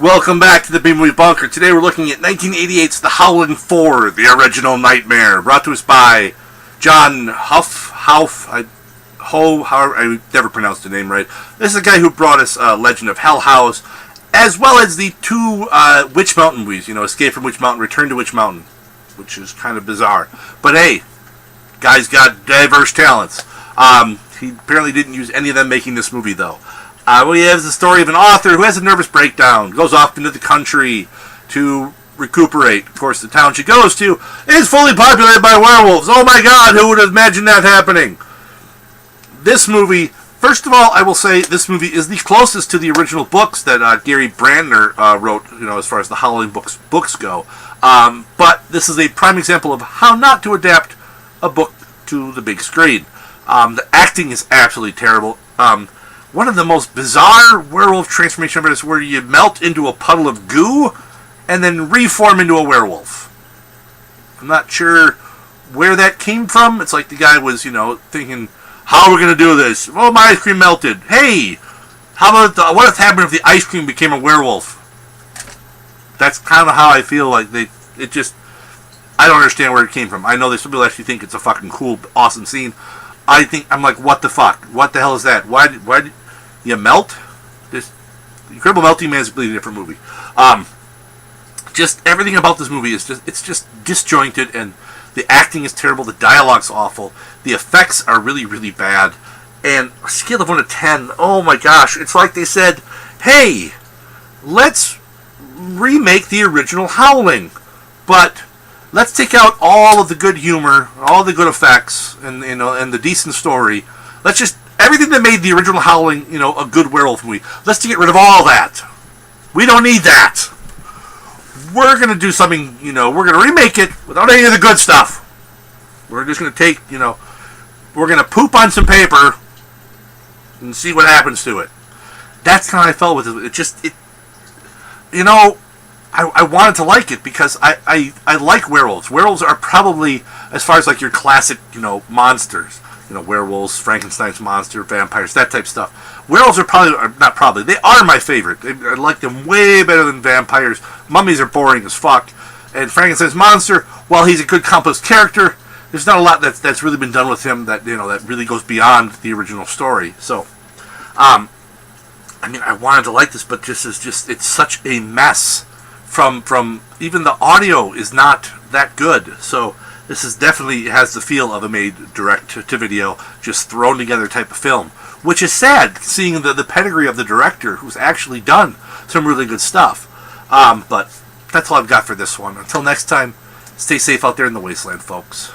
Welcome back to the B-Movie Bunker. Today we're looking at 1988's The Howling 4, The Original Nightmare, brought to us by John I never pronounced the name right. This is the guy who brought us Legend of Hell House, as well as the two Witch Mountain movies, Escape from Witch Mountain, Return to Witch Mountain, which is kind of bizarre. But hey, guy's got diverse talents. He apparently didn't use any of them making this movie, though. We have the story of an author who has a nervous breakdown, goes off into the country to recuperate. Of course, the town she goes to is fully populated by werewolves. Oh my god, who would have imagined that happening? This movie, first of all, I will say this movie is the closest to the original books that Gary Brandner wrote, as far as the Howling books go. But this is a prime example of how not to adapt a book to the big screen. The acting is absolutely terrible. One of the most bizarre werewolf transformation ever is where you melt into a puddle of goo and then reform into a werewolf. I'm not sure where that came from. It's like the guy was, thinking, how are we going to do this? Oh, my ice cream melted. Hey, how about what happened if the ice cream became a werewolf? That's kind of how I feel like I don't understand where it came from. I know some people actually think it's a fucking cool, awesome scene. I'm like, what the fuck? What the hell is that? Why did you melt? This Incredible Melting Man is a completely different movie. Just everything about this movie is just disjointed, and the acting is terrible. The dialogue's awful. The effects are really, really bad. And a scale of 1 to 10, oh my gosh, it's like they said, hey, let's remake the original Howling, but let's take out all of the good humor, all the good effects, and and the decent story. Let's just everything that made the original Howling, a good werewolf movie. Let's get rid of all that. We don't need that. We're gonna do something. We're gonna remake it without any of the good stuff. We're just gonna take. We're gonna poop on some paper and see what happens to it. That's how I felt with it. I wanted to like it because I like werewolves. Werewolves are probably, as far as like your classic, monsters. Werewolves, Frankenstein's monster, vampires, that type of stuff. Werewolves they are my favorite. I like them way better than vampires. Mummies are boring as fuck. And Frankenstein's monster, while he's a good complex character, there's not a lot that's really been done with him that really goes beyond the original story. So, I wanted to like this, but it's such a mess. From even the audio is not that good. So this is definitely has the feel of a made direct to video, just thrown together type of film, which is sad seeing the pedigree of the director who's actually done some really good stuff. But that's all I've got for this one. Until next time, stay safe out there in the wasteland, folks.